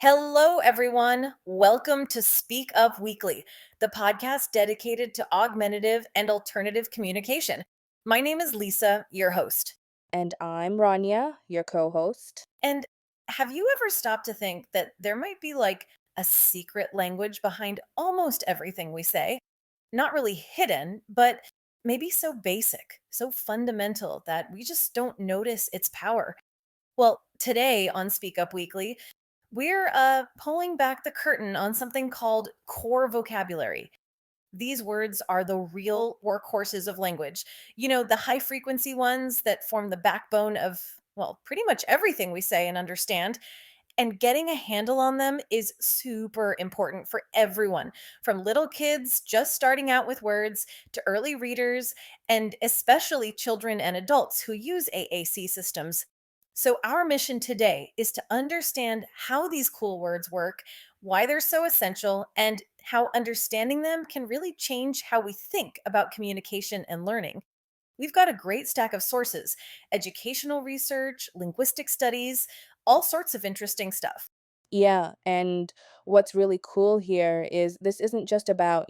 Hello, everyone. Welcome to Speak Up Weekly, the podcast dedicated to augmentative and alternative communication. My name is Lisa, your host. And I'm Rania, your co host. And have you ever stopped to think that there might be like a secret language behind almost everything we say? Not really hidden, but maybe so basic, so fundamental that we just don't notice its power. Well, today on Speak Up Weekly, we're pulling back the curtain on something called core vocabulary. These words are the real workhorses of language. You know, the high frequency ones that form the backbone of, well, pretty much everything we say and understand. And getting a handle on them is super important for everyone, from little kids just starting out with words to early readers, and especially children and adults who use AAC systems. So, our mission today is to understand how these cool words work, why they're so essential, and how understanding them can really change how we think about communication and learning. We've got a great stack of sources: educational research, linguistic studies, all sorts of interesting stuff. Yeah, and what's really cool here is this isn't just about,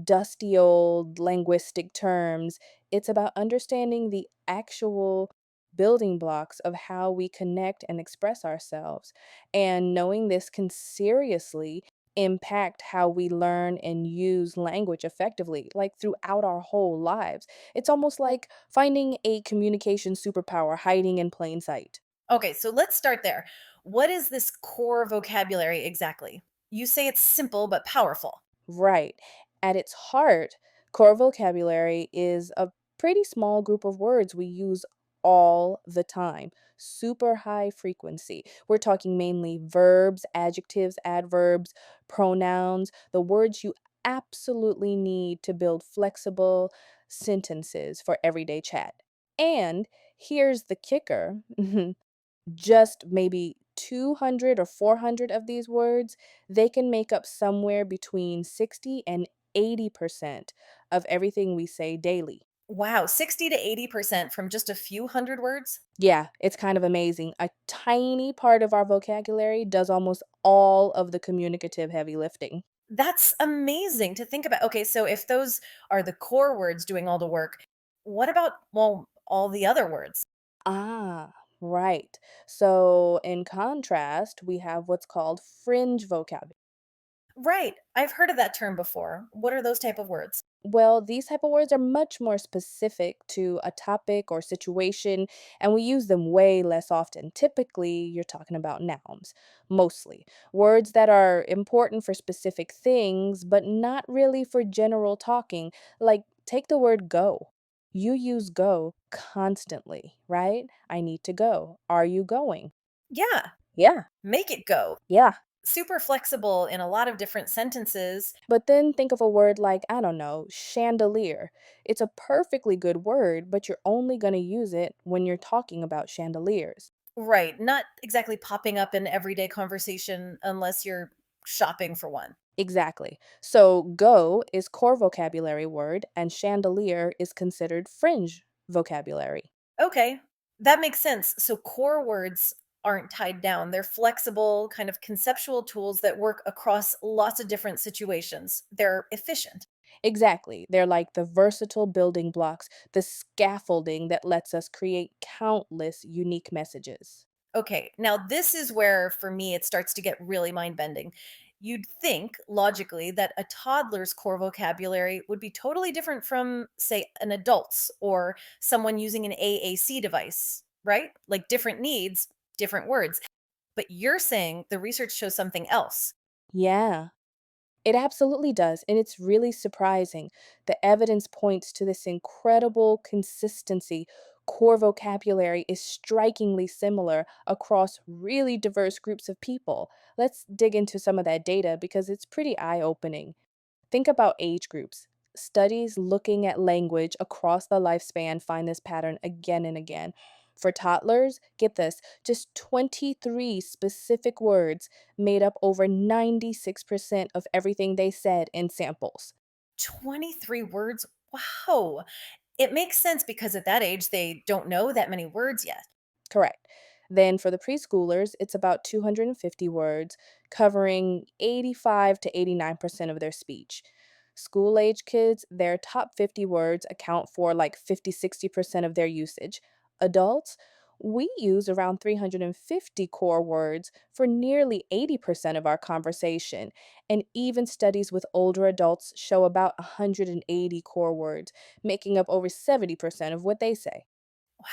dusty old linguistic terms. It's about understanding the actual building blocks of how we connect and express ourselves. And knowing this can seriously impact how we learn and use language effectively, like throughout our whole lives. It's almost like finding a communication superpower hiding in plain sight. Okay, so let's start there. What is this core vocabulary exactly? You say it's simple but powerful. Right. At its heart, core vocabulary is a pretty small group of words we use all the time. Super high frequency. We're talking mainly verbs, adjectives, adverbs, pronouns, the words you absolutely need to build flexible sentences for everyday chat. And here's the kicker. Just maybe 200 or 400 of these words, they can make up somewhere between 60 and 80% of everything we say daily. Wow, 60 to 80% from just a few hundred words? Yeah, it's kind of amazing. A tiny part of our vocabulary does almost all of the communicative heavy lifting. That's amazing to think about. Okay, so if those are the core words doing all the work, what about, well, all the other words? Ah, right. So, in contrast, we have what's called fringe vocabulary. Right. I've heard of that term before. What are those type of words? Well, these type of words are much more specific to a topic or situation, and we use them way less often. Typically, you're talking about nouns, mostly. Words that are important for specific things, but not really for general talking. Like, take the word go. You use go constantly, right? I need to go. Are you going? Yeah, Yeah, make it go. yeah. Super flexible in a lot of different sentences. But then think of a word like, I don't know, chandelier. It's a perfectly good word, but you're only going to use it when you're talking about chandeliers. Right, not exactly popping up in everyday conversation unless you're shopping for one. Exactly. So go is core vocabulary word, and chandelier is considered fringe vocabulary. Okay, that makes sense. So core words aren't tied down. They're flexible, kind of conceptual tools that work across lots of different situations. They're efficient. Exactly. They're like the versatile building blocks, the scaffolding that lets us create countless unique messages. Okay, now this is where for me it starts to get really mind bending. You'd think logically that a toddler's core vocabulary would be totally different from, say, an adult's or someone using an AAC device, right? Like different needs, different words. But you're saying the research shows something else. Yeah. It absolutely does, and it's really surprising. The evidence points to this incredible consistency. Core vocabulary is strikingly similar across really diverse groups of people. Let's dig into some of that data because it's pretty eye opening. Think about age groups. Studies looking at language across the lifespan find this pattern again and again. For toddlers, get this, just 23 specific words made up over 96% of everything they said in samples. 23 words? Wow. It makes sense because at that age they don't know that many words yet. Correct. Then for the preschoolers, it's about 250 words, covering 85 to 89% of their speech. School age kids, their top 50 words account for like 50-60% of their usage. Adults, we use around 350 core words for nearly 80% of our conversation. And even studies with older adults show about 180 core words, making up over 70% of what they say.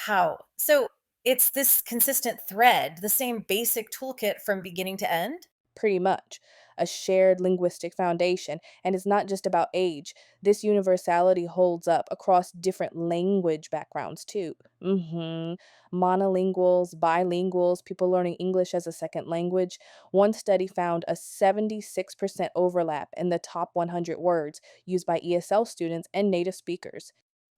Wow. So it's this consistent thread, the same basic toolkit from beginning to end? Pretty much. A shared linguistic foundation. And it's not just about age. This universality holds up across different language backgrounds too. Monolinguals, bilinguals, people learning English as a second language. One study found a 76% overlap in the top 100 words used by ESL students and native speakers.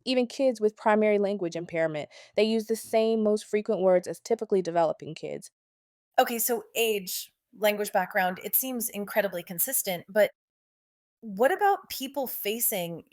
Even kids with primary language impairment, they use the same most frequent words as typically developing kids. Okay, so age, language background, it seems incredibly consistent, but what about people facing,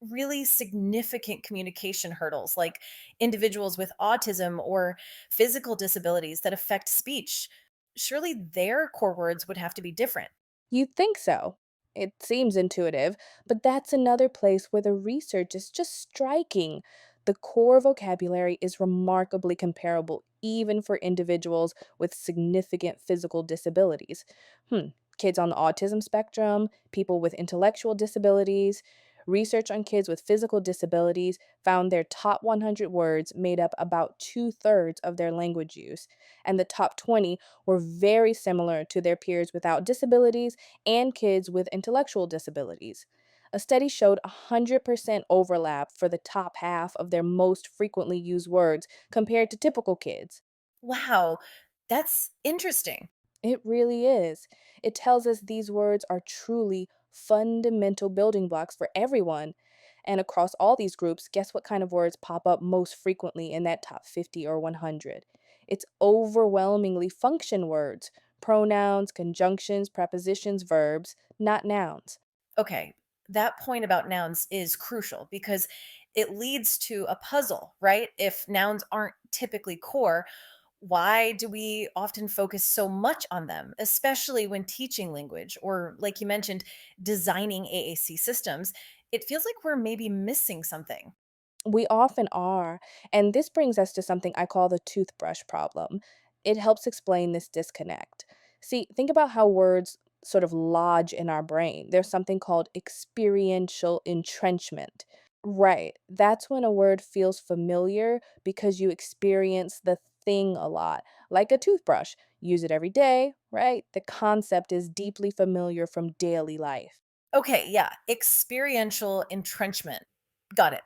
really significant communication hurdles like individuals with autism or physical disabilities that affect speech? Surely their core words would have to be different. You'd think so. It seems intuitive, but that's another place where the research is just striking. The core vocabulary is remarkably comparable, even for individuals with significant physical disabilities. Hmm. Kids on the autism spectrum, people with intellectual disabilities. Research on kids with physical disabilities found their top 100 words made up about two-thirds of their language use, and the top 20 were very similar to their peers without disabilities and kids with intellectual disabilities. A study showed 100% overlap for the top half of their most frequently used words compared to typical kids. Wow, that's interesting. It really is. It tells us these words are truly fundamental building blocks for everyone. And across all these groups, guess what kind of words pop up most frequently in that top 50 or 100? It's overwhelmingly function words, pronouns, conjunctions, prepositions, verbs, not nouns. Okay, that point about nouns is crucial because it leads to a puzzle, right? If nouns aren't typically core, why do we often focus so much on them, especially when teaching language or, like you mentioned, designing AAC systems? It feels like we're maybe missing something. We often are. And this brings us to something I call the toothbrush problem. It helps explain this disconnect. See, think about how words sort of lodge in our brain. There's something called experiential entrenchment. Right. That's when a word feels familiar because you experience the thing a lot, like a toothbrush. Use it every day, right? The concept is deeply familiar from daily life. Okay, yeah, experiential entrenchment. Got it.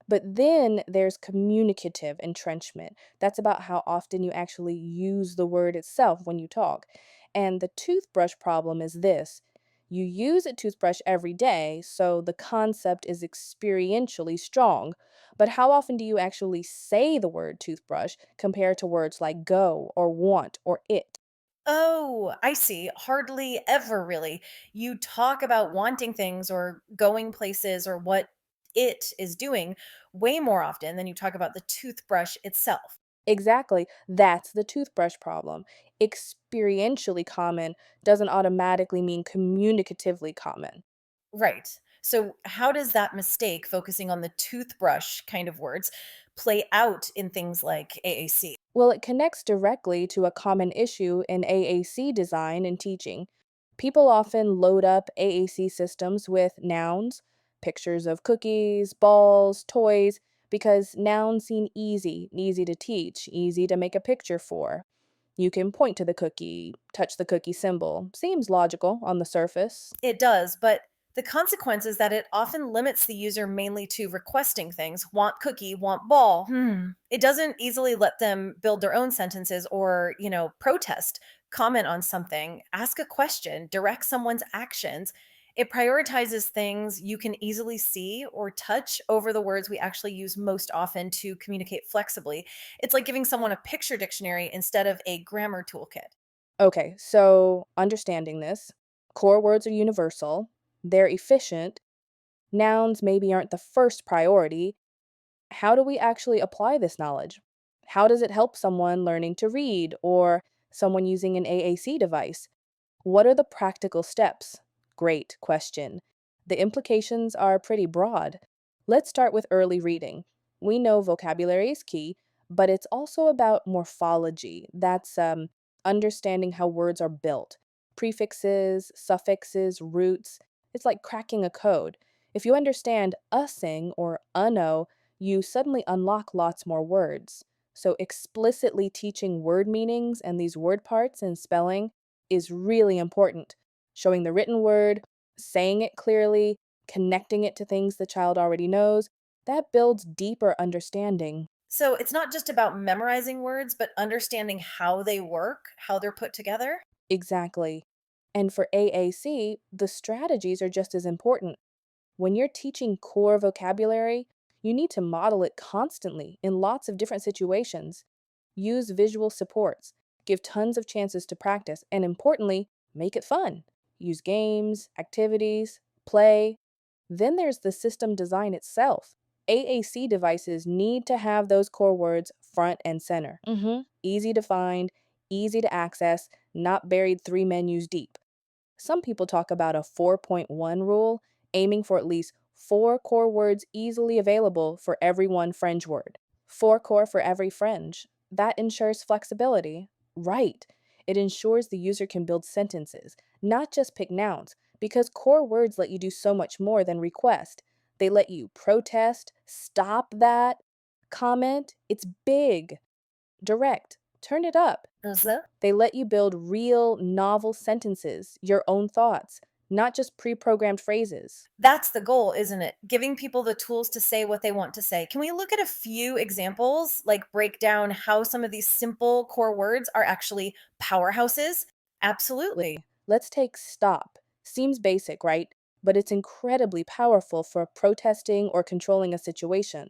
But then there's communicative entrenchment. That's about how often you actually use the word itself when you talk. And the toothbrush problem is this: you use a toothbrush every day, so the concept is experientially strong. But how often do you actually say the word toothbrush compared to words like go or want or it? Oh, I see. Hardly ever really. You talk about wanting things or going places or what it is doing way more often than you talk about the toothbrush itself. Exactly. That's the toothbrush problem. Experientially common doesn't automatically mean communicatively common. Right. So, how does that mistake, focusing on the toothbrush kind of words, play out in things like AAC? Well, it connects directly to a common issue in AAC design and teaching. People often load up AAC systems with nouns, pictures of cookies, balls, toys, because nouns seem easy to teach, easy to make a picture for. You can point to the cookie, touch the cookie symbol. Seems logical on the surface. It does, but the consequence is that it often limits the user mainly to requesting things want cookie, want ball. It doesn't easily let them build their own sentences or, protest, comment on something, ask a question, direct someone's actions. It prioritizes things you can easily see or touch over the words we actually use most often to communicate flexibly. It's like giving someone a picture dictionary instead of a grammar toolkit. Okay, so understanding this, core words are universal, they're efficient, nouns maybe aren't the first priority. How do we actually apply this knowledge? How does it help someone learning to read or someone using an AAC device? What are the practical steps? Great question. The implications are pretty broad. Let's start with early reading. We know vocabulary is key, but it's also about morphology. That's understanding how words are built. Prefixes, suffixes, roots. It's like cracking a code. If you understand using or unno, you suddenly unlock lots more words. So, explicitly teaching word meanings and these word parts and spelling is really important. Showing the written word, saying it clearly, connecting it to things the child already knows, that builds deeper understanding. So it's not just about memorizing words, but understanding how they work, how they're put together. Exactly. And for AAC, the strategies are just as important. When you're teaching core vocabulary, you need to model it constantly in lots of different situations. Use visual supports, give tons of chances to practice, and importantly, make it fun. Use games, activities, play. Then there's the system design itself. AAC devices need to have those core words front and center. Easy to find, easy to access, not buried 3 menus deep. Some people talk about a 4.1 rule, aiming for at least 4 core words easily available for every one French word. 4 core for every French. That ensures flexibility. Right. It ensures the user can build sentences, not just pick nouns, because core words let you do so much more than request. They let you protest, stop that, comment. It's big, direct, turn it up. Is that? They let you build real, novel sentences, your own thoughts, not just pre programmed phrases. That's the goal, isn't it? Giving people the tools to say what they want to say. Can we look at a few examples, like break down how some of these simple core words are actually powerhouses? Absolutely. Let's take stop. Seems basic, right? But it's incredibly powerful for protesting or controlling a situation.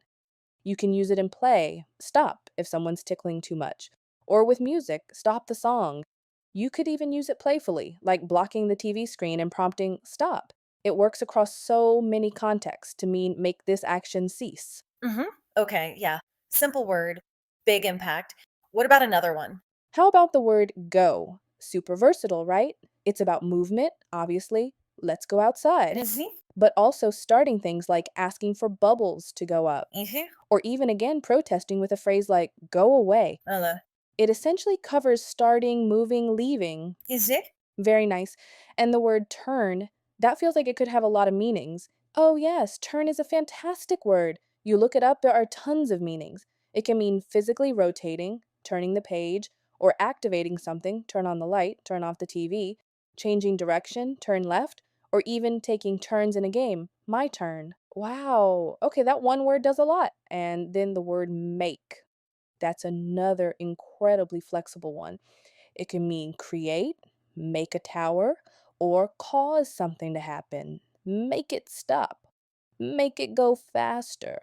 You can use it in play, stop if someone's tickling too much. Or with music, stop the song. You could even use it playfully, like blocking the TV screen and prompting stop. It works across so many contexts to mean make this action cease. Mhm. Okay, yeah. Simple word, big impact. What about another one? How about the word go? Super versatile, right? It's about movement, obviously. Let's go outside. Easy, But also starting things like asking for bubbles to go up, easy, or even again protesting with a phrase like go away. It essentially covers starting, moving, leaving. easy. Very nice. And the word turn, that feels like it could have a lot of meanings. Oh, yes, turn is a fantastic word. You look it up, there are tons of meanings. It can mean physically rotating, turning the page, or activating something, turn on the light, turn off the TV, changing direction, turn left, or even taking turns in a game. My turn. Wow. Okay, that one word does a lot. And then the word make. That's another incredibly flexible one. It can mean create, make a tower, or cause something to happen. Make it stop. Make it go faster.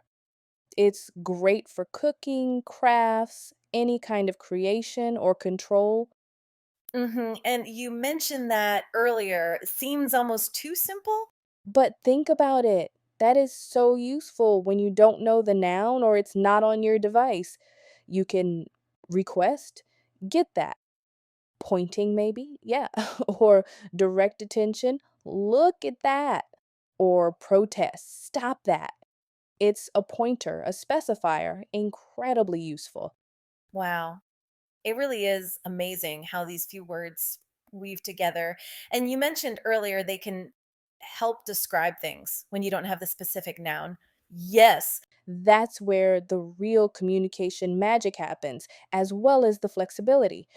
It's great for cooking, crafts, any kind of creation or control. Mhm, and you mentioned that earlier. It seems almost too simple? But think about it. That is so useful when you don't know the noun or it's not on your device. You can request, get that. Pointing maybe, yeah, or direct attention, look at that, or protest, stop that. It's a pointer, a specifier, incredibly useful. Wow. It really is amazing how these few words weave together. And you mentioned earlier they can help describe things when you don't have the specific noun. Yes. That's where the real communication magic happens, as well as the flexibility.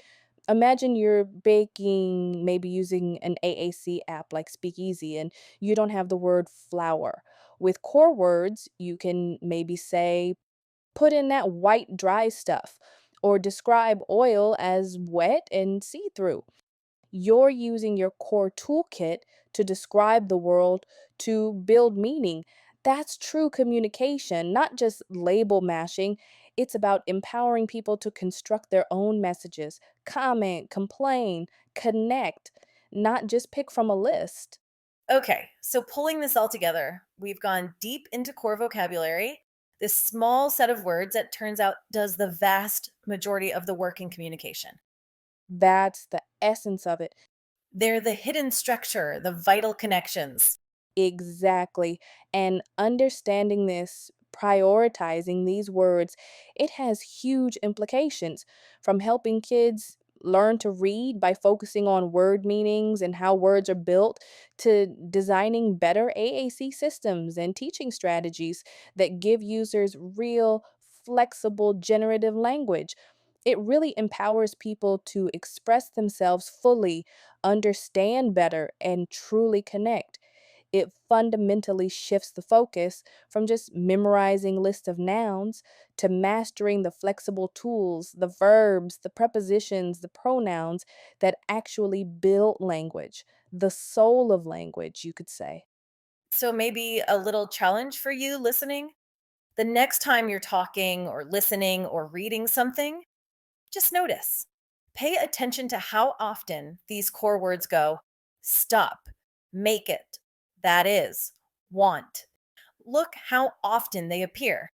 Imagine you're baking, maybe using an AAC app like Speakeasy, and you don't have the word flour. With core words, you can maybe say, put in that white dry stuff, or describe oil as wet and see through. You're using your core toolkit to describe the world, to build meaning. That's true communication, not just label mashing. It's about empowering people to construct their own messages, comment, complain, connect, not just pick from a list. Okay. So pulling this all together, we've gone deep into core vocabulary. This small set of words, that turns out, does the vast majority of the work in communication. That's the essence of it. They're the hidden structure, the vital connections. Exactly. And understanding this, prioritizing these words, it has huge implications from helping kids learn to read by focusing on word meanings and how words are built to designing better AAC systems and teaching strategies that give users real, flexible, generative language. It really empowers people to express themselves fully, understand better, and truly connect. It fundamentally shifts the focus from just memorizing lists of nouns to mastering the flexible tools, the verbs, the prepositions, the pronouns that actually build language, the soul of language, you could say. So, maybe a little challenge for you listening. The next time you're talking or listening or reading something, just notice. Pay attention to how often these core words go: stop, make it, that is, want. Look how often they appear.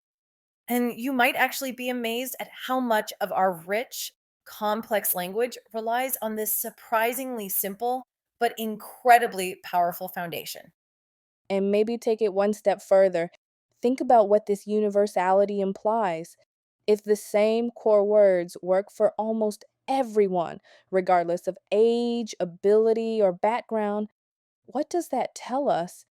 And you might actually be amazed at how much of our rich, complex language relies on this surprisingly simple but incredibly powerful foundation. And maybe take it one step further. Think about what this universality implies. If the same core words work for almost everyone, regardless of age, ability, or background, what does that tell us?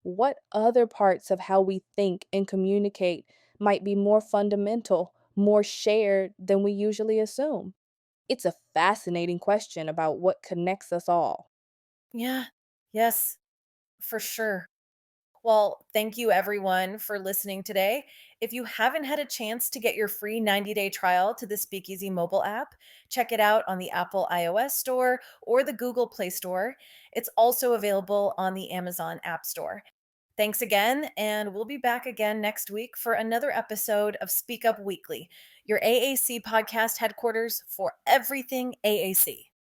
What other parts of how we think and communicate might be more fundamental, more shared than we usually assume? It's a fascinating question about what connects us all. Yeah, yes, for sure. Well, thank you everyone for listening today. If you haven't had a chance to get your free 90-day trial to the Speakeasy mobile app, check it out on the Apple iOS store or the Google Play Store. It's also available on the Amazon App Store. Thanks again, and we'll be back again next week for another episode of Speak Up Weekly, your AAC podcast headquarters for everything AAC.